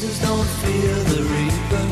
Jesus don't fear the reaper,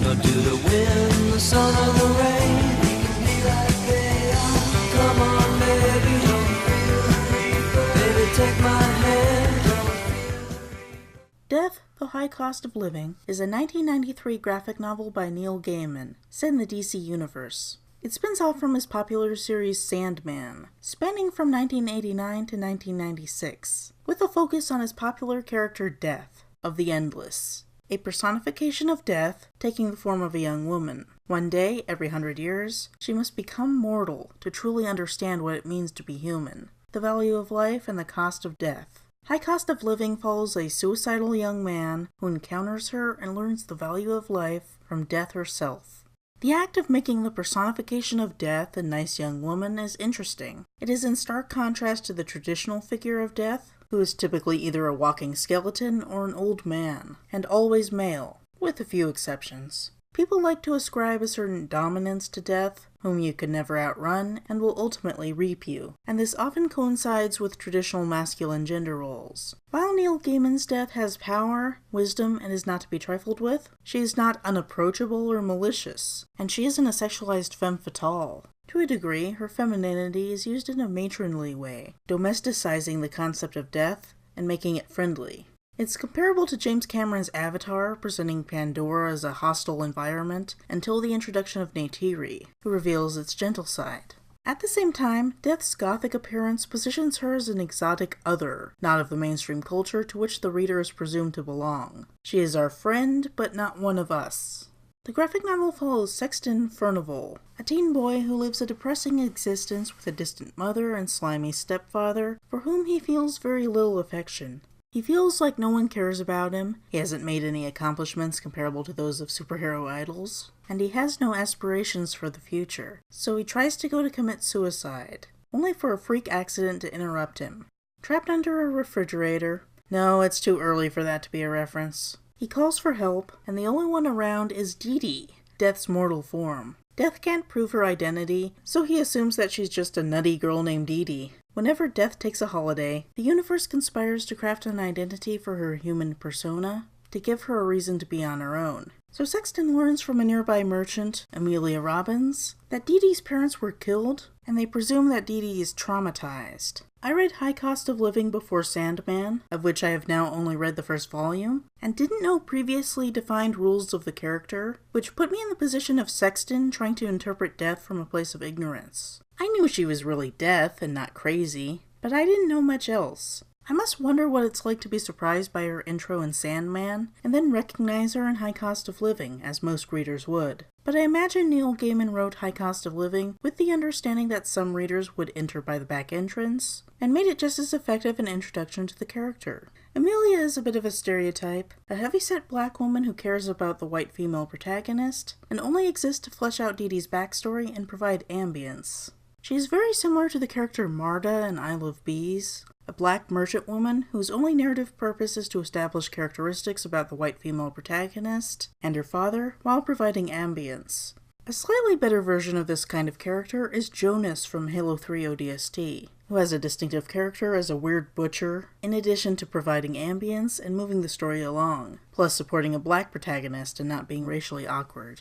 nor do the wind, the sun, or the rain. He can be like they are. Come on, baby, don't fear the reaper. Baby, take my hand, don't fear the reaper. Death, the High Cost of Living is a 1993 graphic novel by Neil Gaiman, set in the DC universe. It spins off from his popular series Sandman, spanning from 1989 to 1996, with a focus on his popular character Death, of the Endless, a personification of death taking the form of a young woman. One day, every 100 years, she must become mortal to truly understand what it means to be human, the value of life and the cost of death. High Cost of Living follows a suicidal young man who encounters her and learns the value of life from death herself. The act of making the personification of death a nice young woman is interesting. It is in stark contrast to the traditional figure of death, who is typically either a walking skeleton or an old man, and always male, with a few exceptions. People like to ascribe a certain dominance to death, whom you can never outrun and will ultimately reap you, and this often coincides with traditional masculine gender roles. While Neil Gaiman's death has power, wisdom, and is not to be trifled with, she is not unapproachable or malicious, and she isn't a sexualized femme fatale. To a degree, her femininity is used in a matronly way, domesticizing the concept of death and making it friendly. It's comparable to James Cameron's Avatar, presenting Pandora as a hostile environment until the introduction of Neytiri, who reveals its gentle side. At the same time, Death's gothic appearance positions her as an exotic other, not of the mainstream culture to which the reader is presumed to belong. She is our friend, but not one of us. The graphic novel follows Sexton Furnival, a teen boy who lives a depressing existence with a distant mother and slimy stepfather, for whom he feels very little affection. He feels like no one cares about him, he hasn't made any accomplishments comparable to those of superhero idols, and he has no aspirations for the future, so he tries to go to commit suicide, only for a freak accident to interrupt him. Trapped under a refrigerator, no, it's too early for that to be a reference. He calls for help, and the only one around is Dee Dee, Death's mortal form. Death can't prove her identity, so he assumes that she's just a nutty girl named Dee Dee. Whenever Death takes a holiday, the universe conspires to craft an identity for her human persona, to give her a reason to be on her own. So Sexton learns from a nearby merchant, Amelia Robbins, that Dee Dee's parents were killed, and they presume that Dee Dee is traumatized. I read High Cost of Living before Sandman, of which I have now only read the first volume, and didn't know previously defined rules of the character, which put me in the position of Sexton trying to interpret death from a place of ignorance. I knew she was really death and not crazy, but I didn't know much else. I must wonder what it's like to be surprised by her intro in Sandman, and then recognize her in High Cost of Living, as most readers would. But I imagine Neil Gaiman wrote High Cost of Living with the understanding that some readers would enter by the back entrance, and made it just as effective an introduction to the character. Amelia is a bit of a stereotype, a heavyset black woman who cares about the white female protagonist, and only exists to flesh out Dee Dee's backstory and provide ambience. She is very similar to the character Marta in I Love Bees, a black merchant woman whose only narrative purpose is to establish characteristics about the white female protagonist and her father while providing ambience. A slightly better version of this kind of character is Jonas from Halo 3 ODST, who has a distinctive character as a weird butcher, in addition to providing ambience and moving the story along, plus supporting a black protagonist and not being racially awkward.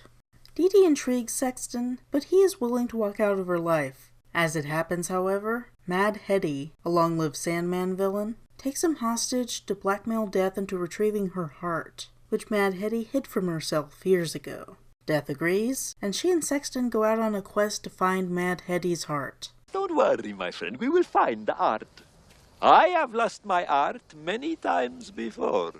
Dee Dee intrigues Sexton, but he is willing to walk out of her life. As it happens, however, Mad Hetty, a long-lived Sandman villain, takes him hostage to blackmail Death into retrieving her heart, which Mad Hetty hid from herself years ago. Death agrees, and she and Sexton go out on a quest to find Mad Hetty's heart. Don't worry, my friend, we will find the art. I have lost my art many times before.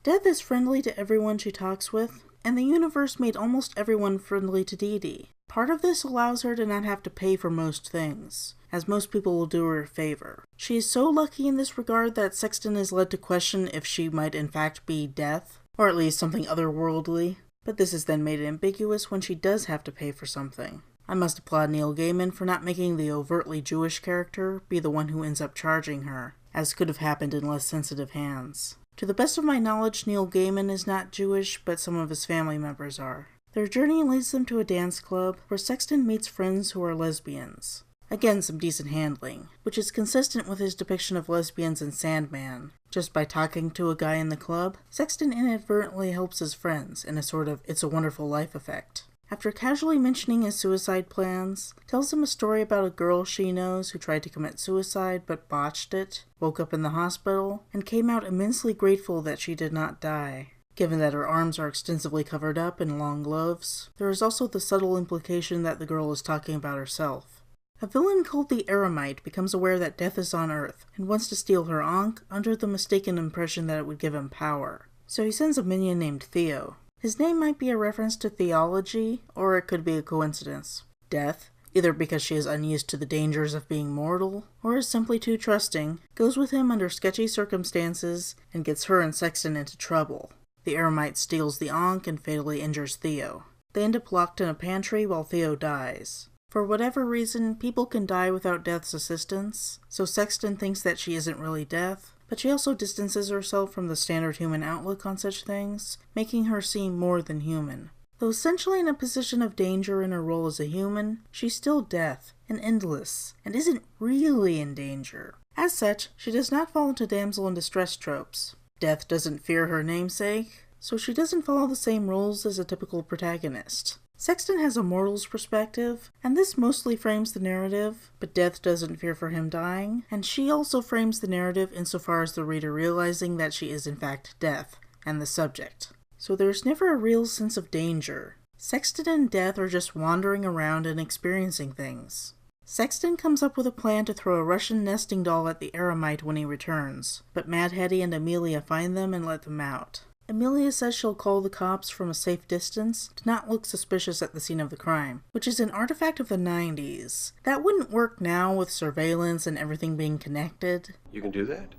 Death is friendly to everyone she talks with, and the universe made almost everyone friendly to Dee Dee. Part of this allows her to not have to pay for most things, as most people will do her a favor. She is so lucky in this regard that Sexton is led to question if she might in fact be Death, or at least something otherworldly, but this is then made ambiguous when she does have to pay for something. I must applaud Neil Gaiman for not making the overtly Jewish character be the one who ends up charging her, as could have happened in less sensitive hands. To the best of my knowledge, Neil Gaiman is not Jewish, but some of his family members are. Their journey leads them to a dance club where Sexton meets friends who are lesbians. Again, some decent handling, which is consistent with his depiction of lesbians in Sandman. Just by talking to a guy in the club, Sexton inadvertently helps his friends in a sort of It's a Wonderful Life effect. After casually mentioning his suicide plans, tells them a story about a girl she knows who tried to commit suicide but botched it, woke up in the hospital, and came out immensely grateful that she did not die. Given that her arms are extensively covered up in long gloves, there is also the subtle implication that the girl is talking about herself. A villain called the Eremite becomes aware that Death is on Earth and wants to steal her Ankh under the mistaken impression that it would give him power. So he sends a minion named Theo. His name might be a reference to theology, or it could be a coincidence. Death, either because she is unused to the dangers of being mortal, or is simply too trusting, goes with him under sketchy circumstances and gets her and Sexton into trouble. The Eremite steals the Ankh and fatally injures Theo. They end up locked in a pantry while Theo dies. For whatever reason, people can die without Death's assistance, so Sexton thinks that she isn't really Death, but she also distances herself from the standard human outlook on such things, making her seem more than human. Though essentially in a position of danger in her role as a human, she's still Death, and endless, and isn't really in danger. As such, she does not fall into damsel in distress tropes. Death doesn't fear her namesake, so she doesn't follow the same rules as a typical protagonist. Sexton has a mortal's perspective, and this mostly frames the narrative, but Death doesn't fear for him dying, and she also frames the narrative insofar as the reader realizing that she is in fact Death, and the subject. So there's never a real sense of danger. Sexton and Death are just wandering around and experiencing things. Sexton comes up with a plan to throw a Russian nesting doll at the Eremite when he returns, but Mad Hetty and Amelia find them and let them out. Amelia says she'll call the cops from a safe distance to not look suspicious at the scene of the crime, which is an artifact of the 90s. That wouldn't work now with surveillance and everything being connected. You can do that?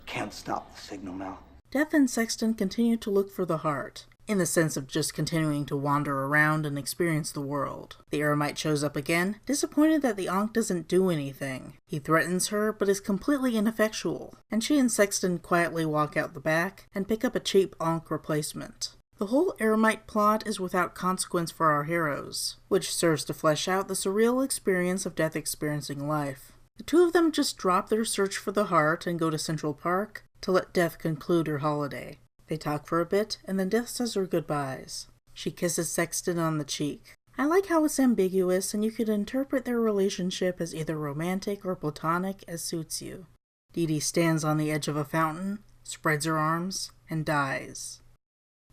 Can't stop the signal now. Death and Sexton continue to look for the heart, in the sense of just continuing to wander around and experience the world. The Eremite shows up again, disappointed that the Ankh doesn't do anything. He threatens her, but is completely ineffectual, and she and Sexton quietly walk out the back and pick up a cheap Ankh replacement. The whole Eremite plot is without consequence for our heroes, which serves to flesh out the surreal experience of Death experiencing life. The two of them just drop their search for the heart and go to Central Park to let Death conclude her holiday. They talk for a bit, and then Death says her goodbyes. She kisses Sexton on the cheek. I like how it's ambiguous, and you could interpret their relationship as either romantic or platonic as suits you. Dee Dee stands on the edge of a fountain, spreads her arms, and dies.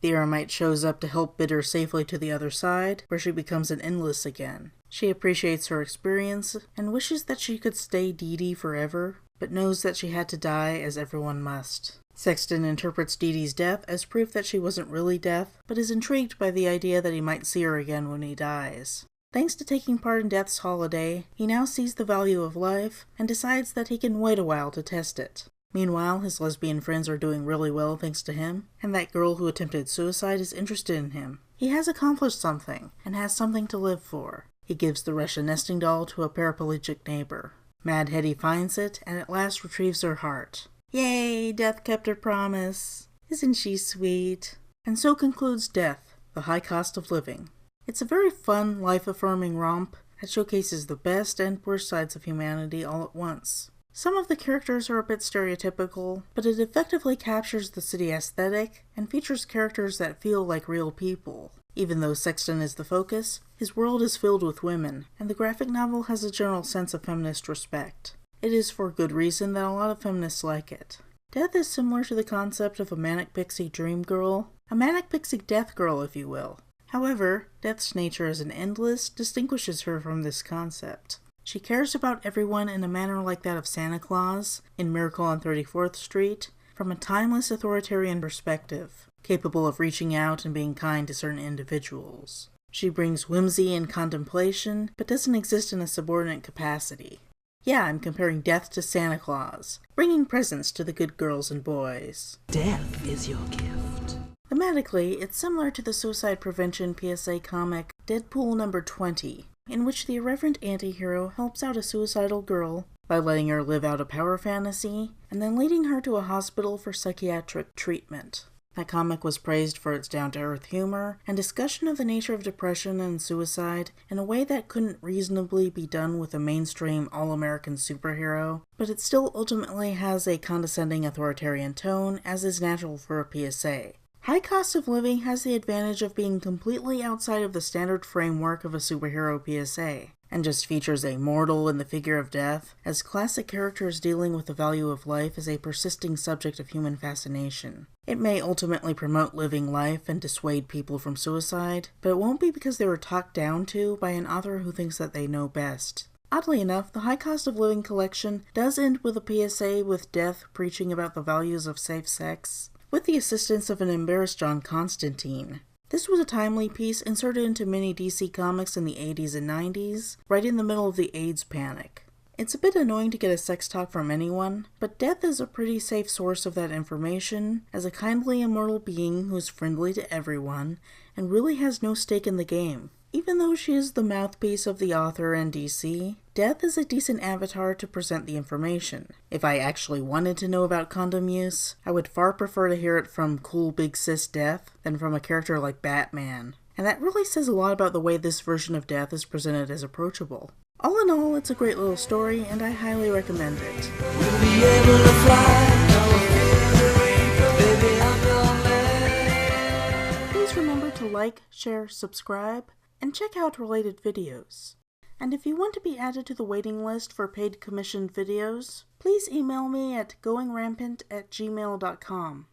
The Eremite shows up to help bid her safely to the other side, where she becomes an endless again. She appreciates her experience, and wishes that she could stay Dee Dee forever, but knows that she had to die as everyone must. Sexton interprets Dee Dee's death as proof that she wasn't really Death, but is intrigued by the idea that he might see her again when he dies. Thanks to taking part in Death's holiday, he now sees the value of life, and decides that he can wait a while to test it. Meanwhile, his lesbian friends are doing really well thanks to him, and that girl who attempted suicide is interested in him. He has accomplished something, and has something to live for. He gives the Russian nesting doll to a paraplegic neighbor. Mad Hetty finds it, and at last retrieves her heart. Yay, Death kept her promise. Isn't she sweet? And so concludes Death, The High Cost of Living. It's a very fun, life-affirming romp that showcases the best and worst sides of humanity all at once. Some of the characters are a bit stereotypical, but it effectively captures the city aesthetic and features characters that feel like real people. Even though Sexton is the focus, his world is filled with women, and the graphic novel has a general sense of feminist respect. It is for good reason that a lot of feminists like it. Death is similar to the concept of a manic pixie dream girl, a manic pixie death girl if you will. However, Death's nature as an endless distinguishes her from this concept. She cares about everyone in a manner like that of Santa Claus in Miracle on 34th Street, from a timeless authoritarian perspective, capable of reaching out and being kind to certain individuals. She brings whimsy and contemplation, but doesn't exist in a subordinate capacity. Yeah, I'm comparing Death to Santa Claus, bringing presents to the good girls and boys. Death is your gift. Thematically, it's similar to the suicide prevention PSA comic Deadpool number 20, in which the irreverent anti-hero helps out a suicidal girl by letting her live out a power fantasy, and then leading her to a hospital for psychiatric treatment. That comic was praised for its down-to-earth humor and discussion of the nature of depression and suicide in a way that couldn't reasonably be done with a mainstream all-American superhero, but it still ultimately has a condescending authoritarian tone, as is natural for a PSA. High Cost of Living has the advantage of being completely outside of the standard framework of a superhero PSA, and just features a mortal in the figure of death, as classic characters dealing with the value of life is a persisting subject of human fascination. It may ultimately promote living life and dissuade people from suicide, but it won't be because they were talked down to by an author who thinks that they know best. Oddly enough, the High Cost of Living collection does end with a PSA with Death preaching about the values of safe sex, with the assistance of an embarrassed John Constantine. This was a timely piece inserted into many DC comics in the 80s and 90s, right in the middle of the AIDS panic. It's a bit annoying to get a sex talk from anyone, but Death is a pretty safe source of that information, as a kindly immortal being who's friendly to everyone, and really has no stake in the game. Even though she is the mouthpiece of the author and DC, Death is a decent avatar to present the information. If I actually wanted to know about condom use, I would far prefer to hear it from cool big sis Death than from a character like Batman. And that really says a lot about the way this version of Death is presented as approachable. All in all, it's a great little story, and I highly recommend it. We'll be able to fly. Now I feel the reaper. Baby, I'm your man. Please remember to like, share, subscribe, and check out related videos. And if you want to be added to the waiting list for paid commissioned videos, please email me at goingrampant@gmail.com.